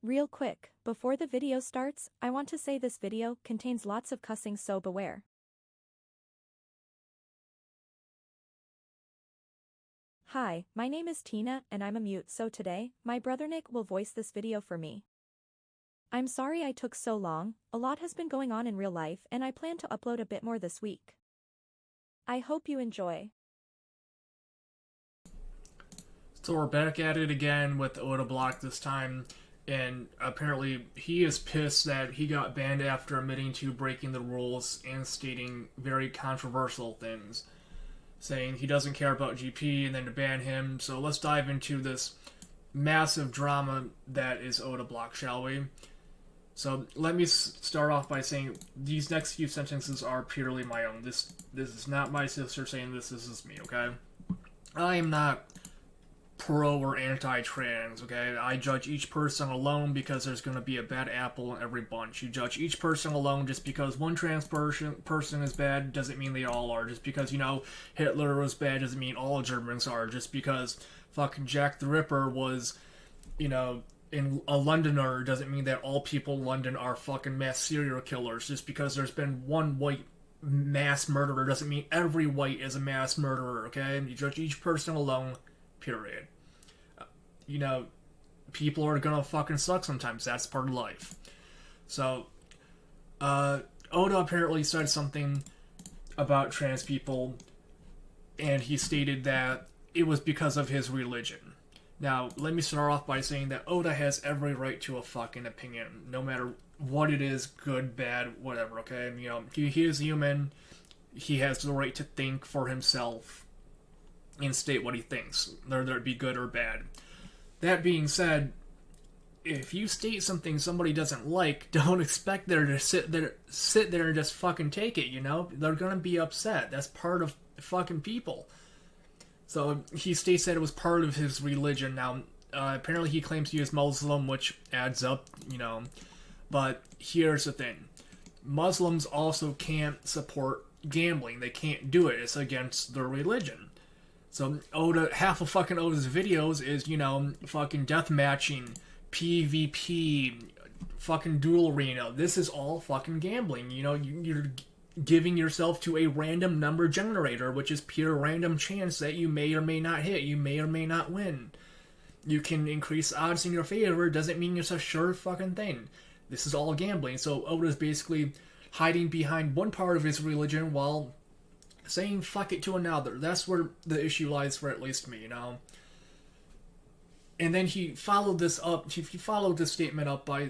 Real quick, before the video starts, I want to say this video contains lots of cussing, so beware. Hi, my name is Tina and I'm a mute, so today, my brother Nick will voice this video for me. I'm sorry I took so long, a lot has been going on in real life and I plan to upload a bit more this week. I hope you enjoy. So we're back at it again with Odablock this time, and apparently he is pissed that he got banned after admitting to breaking the rules and stating very controversial things, saying he doesn't care about GP and then to ban him. So let's dive into this massive drama that is Odablock, shall we? So let me start off by saying these next few sentences are purely my own. This is not my sister saying this is me, okay? I am not pro or anti-trans, okay? I judge each person alone because there's going to be a bad apple in every bunch. You judge each person alone. Just because one trans person is bad doesn't mean they all are. Just because, Hitler was bad doesn't mean all Germans are. Just because fucking Jack the Ripper was, in a Londoner doesn't mean that all people in London are fucking mass serial killers. Just because there's been one white mass murderer doesn't mean every white is a mass murderer, okay? You judge each person alone. Period. People are gonna fucking suck sometimes. That's part of life. So, Oda apparently said something about trans people, and he stated that it was because of his religion. Now, let me start off by saying that Oda has every right to a fucking opinion, no matter what it is, good, bad, whatever, okay? He is human. He has the right to think for himself and state what he thinks, whether it be good or bad. That being said, if you state something somebody doesn't like, don't expect them to sit there and just fucking take it, They're gonna be upset. That's part of fucking people. So he states that it was part of his religion. Now, apparently he claims he is Muslim, which adds up, But here's the thing. Muslims also can't support gambling. They can't do it. It's against their religion. So half of fucking Oda's videos is, fucking deathmatching, PvP, fucking duel arena. This is all fucking gambling. You're giving yourself to a random number generator, which is pure random chance that you may or may not hit, you may or may not win. You can increase odds in your favor, doesn't mean it's a sure fucking thing. This is all gambling. So Oda's basically hiding behind one part of his religion while saying fuck it to another. That's where the issue lies for at least me, And then he followed this statement up by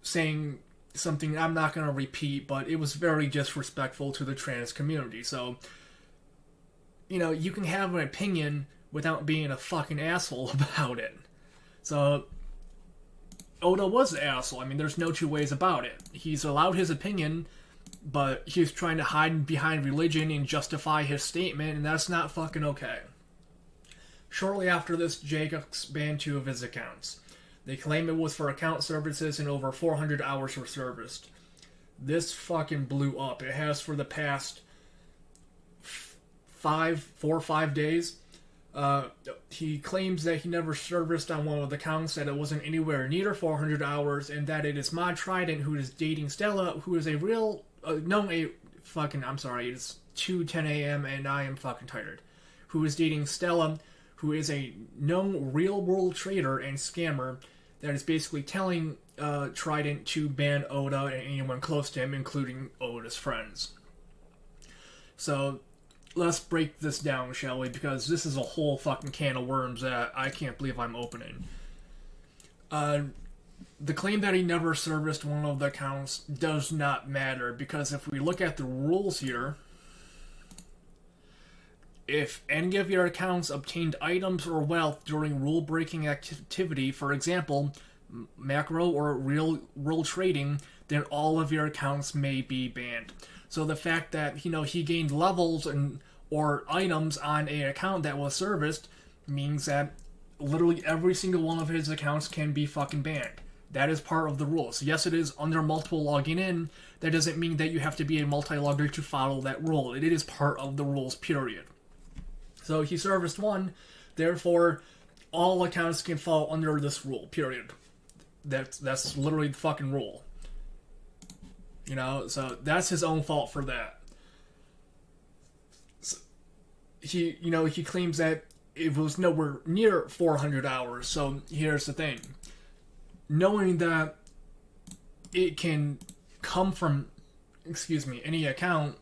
saying something I'm not going to repeat, but it was very disrespectful to the trans community. So, you can have an opinion without being a fucking asshole about it. So, Oda was an asshole. There's no two ways about it. He's allowed his opinion, but he's trying to hide behind religion and justify his statement, and that's not fucking okay. Shortly after this, Jacobs banned 2 of his accounts. They claim it was for account services and over 400 hours were serviced. This fucking blew up. It has for the past 4 or 5 days. He claims that he never serviced on one of the accounts, that it wasn't anywhere near 400 hours, and that it is Mod Trident who is dating Stella, who is a real... it's 2:10 a.m. and I am fucking tired. Who is dating Stella, who is a known real-world trader and scammer that is basically telling Trident to ban Oda and anyone close to him, including Oda's friends. So, let's break this down, shall we? Because this is a whole fucking can of worms that I can't believe I'm opening. The claim that he never serviced one of the accounts does not matter, because if we look at the rules here, if any of your accounts obtained items or wealth during rule-breaking activity, for example, macro or real-world trading, then all of your accounts may be banned. So the fact that, he gained levels or items on an account that was serviced means that literally every single one of his accounts can be fucking banned. That is part of the rules. Yes, it is under multiple logging in. That doesn't mean that you have to be a multi-logger to follow that rule. It is part of the rules, period. So he serviced one, therefore all accounts can fall under this rule, period. That's literally the fucking rule. You know, so that's his own fault for that. So he claims that it was nowhere near 400 hours. So here's the thing. Knowing that it can come from, any account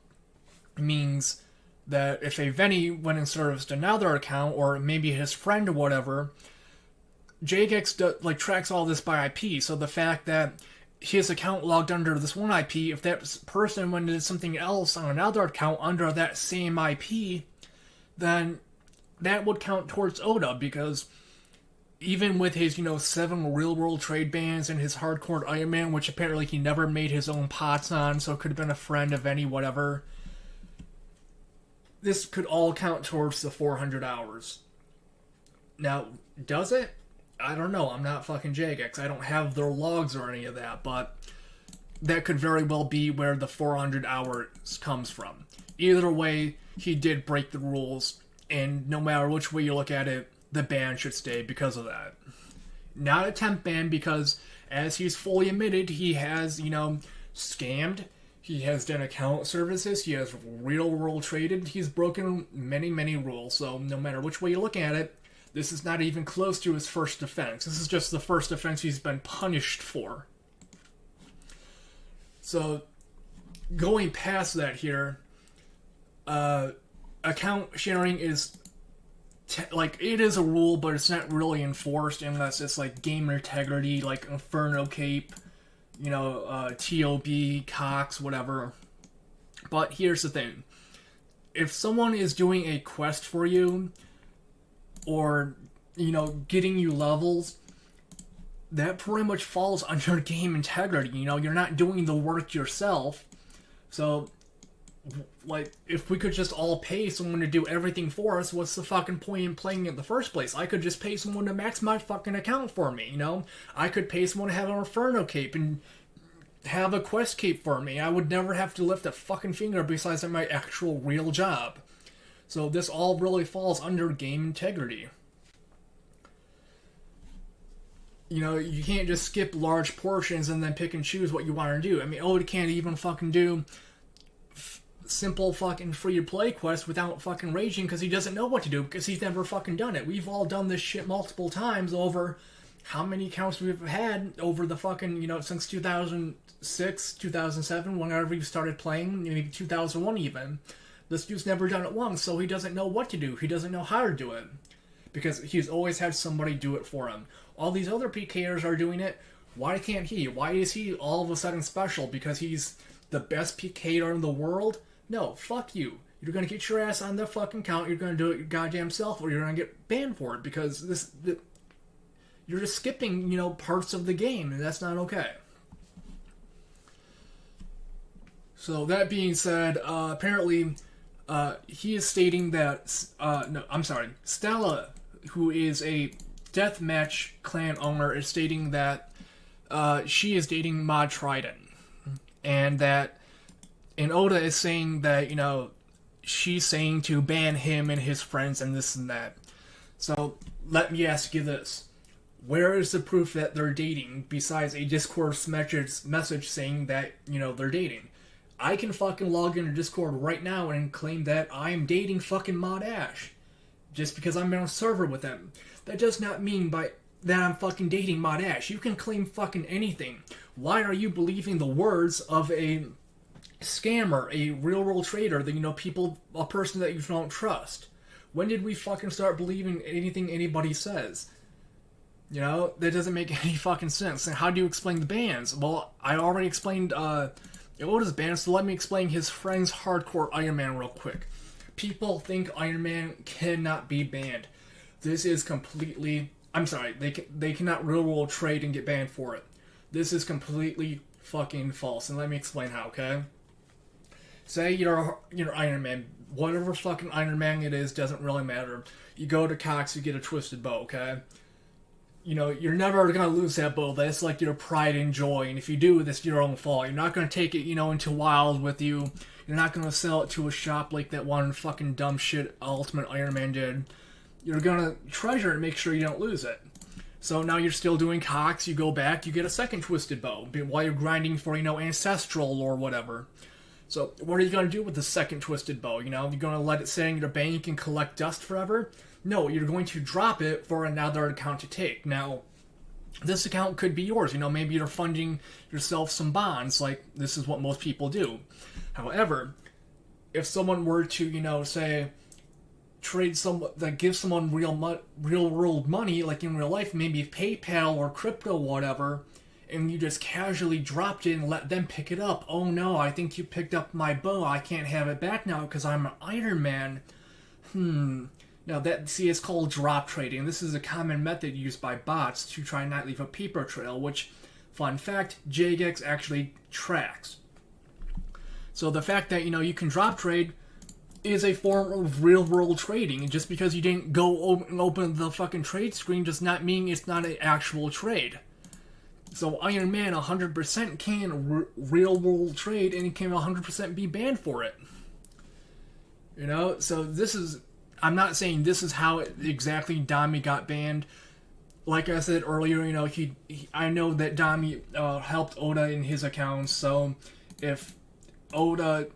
means that if a Venny went and serviced another account, or maybe his friend or whatever, Jagex tracks all this by IP. So the fact that his account logged under this one IP, if that person went and did something else on another account under that same IP, then that would count towards Oda, because even with his, 7 real-world trade bans and his hardcore Iron Man, which apparently he never made his own pots on, so it could have been a friend of any whatever, this could all count towards the 400 hours. Now, does it? I don't know. I'm not fucking Jagex. I don't have their logs or any of that, but that could very well be where the 400 hours comes from. Either way, he did break the rules, and no matter which way you look at it, the ban should stay because of that. Not a temp ban, because as he's fully admitted, he has, scammed. He has done account services. He has real world traded. He's broken many, many rules. So no matter which way you look at it, this is not even close to his first offense. This is just the first offense he's been punished for. So going past that here, account sharing is it is a rule, but it's not really enforced unless it's like game integrity, like Inferno Cape, TOB, Cox, whatever. But here's the thing. If someone is doing a quest for you, or, getting you levels, that pretty much falls under game integrity. You're not doing the work yourself. So, if we could just all pay someone to do everything for us, what's the fucking point in playing it in the first place? I could just pay someone to max my fucking account for me, I could pay someone to have an Inferno Cape and have a quest cape for me. I would never have to lift a fucking finger besides at my actual real job. So this all really falls under game integrity. You can't just skip large portions and then pick and choose what you want to do. I mean, Oda can't even fucking do simple fucking free-to-play quests without fucking raging because he doesn't know what to do, because he's never fucking done it. We've all done this shit multiple times over how many accounts we've had over the fucking, since 2006, 2007, whenever we started playing, maybe 2001 even. This dude's never done it once, so he doesn't know what to do. He doesn't know how to do it. Because he's always had somebody do it for him. All these other PKers are doing it. Why can't he? Why is he all of a sudden special? Because he's the best PKer in the world? No, fuck you. You're gonna get your ass on the fucking count, you're gonna do it your goddamn self, or you're gonna get banned for it, because you're just skipping, parts of the game, and that's not okay. So, that being said, apparently, he is stating that, Stella, who is a deathmatch clan owner, is stating that she is dating Mod Trident. And Oda is saying that, she's saying to ban him and his friends and this and that. So, let me ask you this. Where is the proof that they're dating besides a Discord message saying that, they're dating? I can fucking log into Discord right now and claim that I'm dating fucking Mod Ash. Just because I'm on a server with them. That does not mean that I'm fucking dating Mod Ash. You can claim fucking anything. Why are you believing the words of a scammer, a real-world trader, a person that you don't trust? When did we fucking start believing anything anybody says? That doesn't make any fucking sense. And how do you explain the bans? Well, I already explained, Oda's banned, so let me explain his friend's hardcore Iron Man real quick. People think Iron Man cannot be banned. This is completely... I'm sorry, they cannot real-world trade and get banned for it. This is completely fucking false, and let me explain how, okay? Say you're Iron Man. Whatever fucking Iron Man it is, doesn't really matter. You go to Cox, you get a twisted bow, okay? You're never going to lose that bow. That's like your pride and joy. And if you do, that's your own fault. You're not going to take it, into Wild with you. You're not going to sell it to a shop like that one fucking dumb shit Ultimate Iron Man did. You're going to treasure it and make sure you don't lose it. So now you're still doing cocks, you go back, you get a second twisted bow while you're grinding for, ancestral or whatever. So what are you going to do with the second twisted bow? You're going to let it sit in your bank and collect dust forever? No, you're going to drop it for another account to take. Now, this account could be yours. Maybe you're funding yourself some bonds, like this is what most people do. However, if someone were to, say, trade give someone real world money, like in real life, maybe PayPal or crypto, whatever, and you just casually dropped it and let them pick it up. Oh no, I think you picked up my bow. I can't have it back now because I'm an Iron Man. Now it's called drop trading. This is a common method used by bots to try and not leave a paper trail, which, fun fact, Jagex actually tracks. So the fact that, you can drop trade is a form of real-world trading. And just because you didn't go open the fucking trade screen does not mean it's not an actual trade. So Iron Man 100% can real-world trade and can 100% be banned for it. So this is... I'm not saying this is how exactly Dami got banned. Like I said earlier, I know that Dami helped Oda in his accounts, so if Oda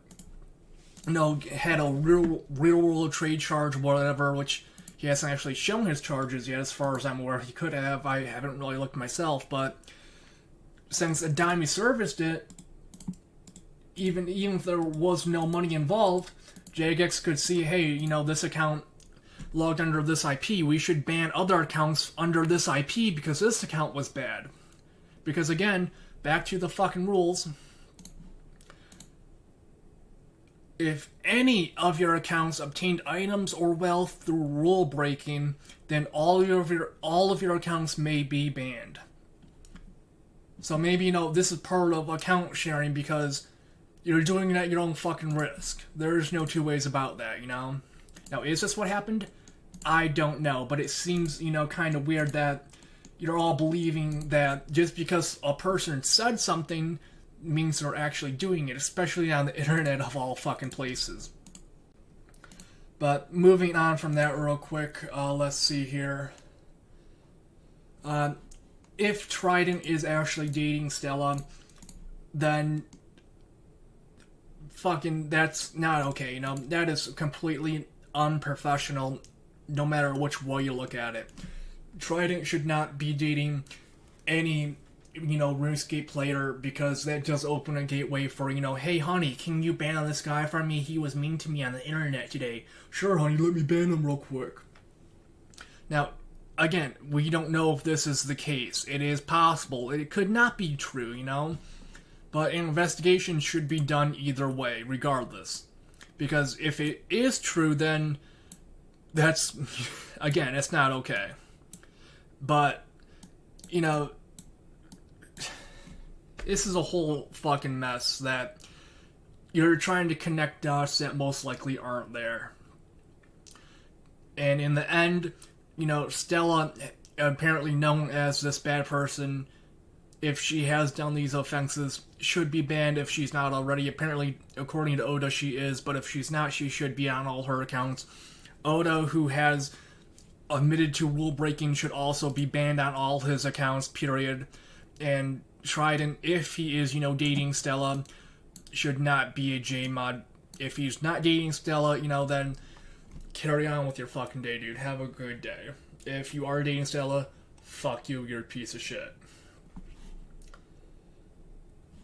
had a real world trade charge or whatever, which he hasn't actually shown his charges yet as far as I'm aware. He could have. I haven't really looked myself, but since Dami serviced it, even if there was no money involved, Jagex could see, hey, this account logged under this IP, we should ban other accounts under this IP because this account was bad. Because again, back to the fucking rules. If any of your accounts obtained items or wealth through rule breaking, then all of your accounts may be banned. So maybe, this is part of account sharing because you're doing it at your own fucking risk. There's no two ways about that, Now, is this what happened? I don't know, but it seems, kind of weird that you're all believing that just because a person said something means they're actually doing it, especially on the internet of all fucking places. But moving on from that real quick, let's see here. If Trident is actually dating Stella, then fucking that's not okay, that is completely unprofessional no matter which way you look at it. Trident should not be dating any, RuneScape player because that does open a gateway for, hey honey, can you ban this guy from me? He was mean to me on the internet today. Sure honey, let me ban him real quick. Now, again, we don't know if this is the case. It is possible. It could not be true, But an investigation should be done either way, regardless. Because if it is true, then that's, again, it's not okay. But, this is a whole fucking mess that you're trying to connect dots that most likely aren't there. And in the end, Stella, apparently known as this bad person, if she has done these offenses, should be banned if she's not already. Apparently, according to Oda, she is, but if she's not, she should be on all her accounts. Oda, who has admitted to rule breaking, should also be banned on all his accounts, period. And Trident, if he is, dating Stella, should not be a JMod. If he's not dating Stella, then carry on with your fucking day, dude. Have a good day. If you are dating Stella, fuck you, you're a piece of shit.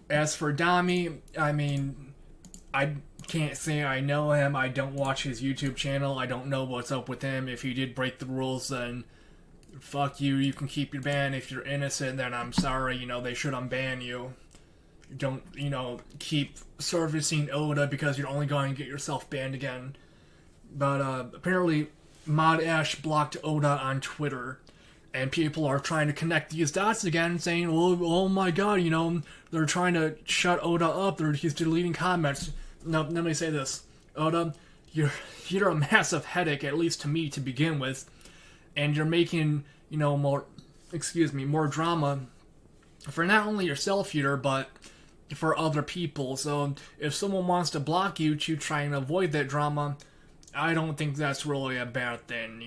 As for Dami, I can't say I know him. I don't watch his YouTube channel. I don't know what's up with him. If he did break the rules, then fuck you. You can keep your ban. If you're innocent, then I'm sorry. They should unban you. Don't, keep servicing Oda because you're only going to get yourself banned again. But apparently, Mod Ash blocked Oda on Twitter. And people are trying to connect these dots again, saying, well, oh my god, they're trying to shut Oda up. He's deleting comments. No, let me say this. Oda, you're a massive headache, at least to me, to begin with. And you're making, more drama for not only yourself here, but for other people. So if someone wants to block you to try and avoid that drama, I don't think that's really a bad thing,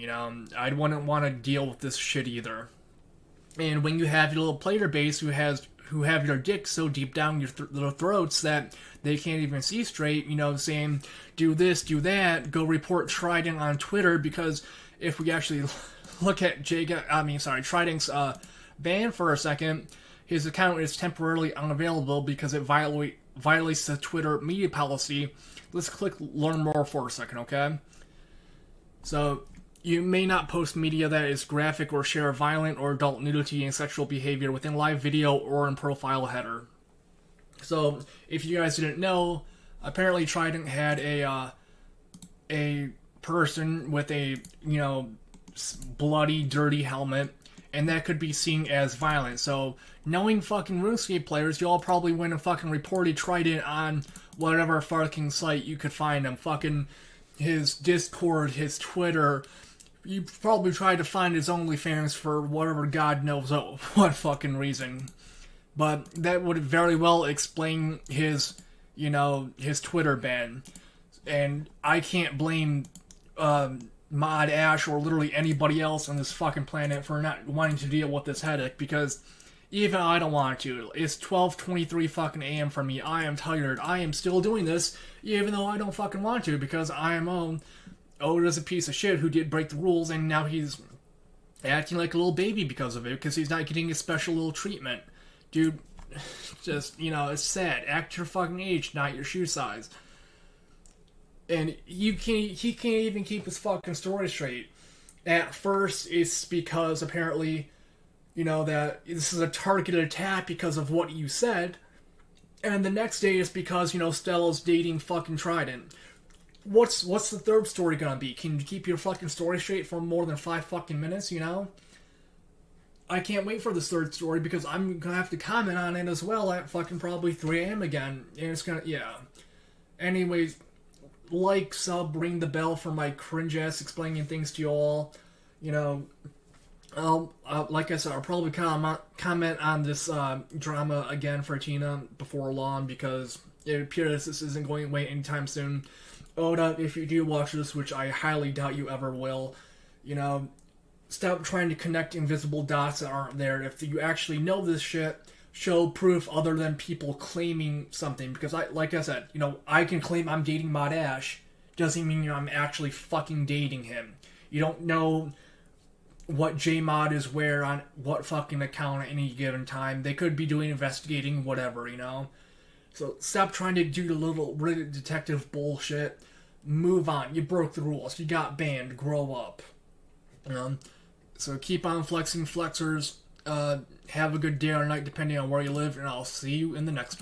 I wouldn't want to deal with this shit either. And when you have your little player base who have your dick so deep down your little throats that they can't even see straight, saying do this, do that, go report Trident on Twitter, because if we actually look at Trident's ban for a second, his account is temporarily unavailable because it violates the Twitter media policy. Let's click learn more for a second, okay? So, you may not post media that is graphic or share violent or adult nudity and sexual behavior within live video or in profile header. So, if you guys didn't know, apparently Trident had a person with a, bloody, dirty helmet, and that could be seen as violent. So, knowing fucking RuneScape players, y'all probably went and fucking reported Trident on whatever fucking site you could find him. Fucking his Discord, his Twitter. You probably tried to find his OnlyFans for whatever God knows what fucking reason. But that would very well explain his Twitter ban. And I can't blame Mod Ash or literally anybody else on this fucking planet for not wanting to deal with this headache, because even I don't want to. It's 12:23 fucking a.m. for me. I am tired. I am still doing this, even though I don't fucking want to, because I am Oda's a piece of shit who did break the rules, and now he's acting like a little baby because of it, because he's not getting a special little treatment. Dude, just, it's sad. Act your fucking age, not your shoe size. And he can't even keep his fucking story straight. At first, it's because apparently, that this is a targeted attack because of what you said. And the next day it's because, Stella's dating fucking Trident. What's the third story gonna be? Can you keep your fucking story straight for more than 5 fucking minutes, I can't wait for this third story because I'm gonna have to comment on it as well at fucking probably 3 a.m. again. And it's gonna, yeah. Anyways, like, sub, ring the bell for my cringe ass explaining things to you all. Like I said, I'll probably comment on this drama again for Tina before long, because it appears this isn't going away anytime soon. Oda, if you do watch this, which I highly doubt you ever will, stop trying to connect invisible dots that aren't there. If you actually know this shit, show proof other than people claiming something. Because like I said, I can claim I'm dating Mod Ash, doesn't mean I'm actually fucking dating him. You don't know what JMod is where on what fucking account at any given time. They could be doing investigating, whatever, So stop trying to do the little Reddit detective bullshit. Move on. You broke the rules. You got banned. Grow up. So keep on flexing, flexers. Have a good day or night depending on where you live, and I'll see you in the next one.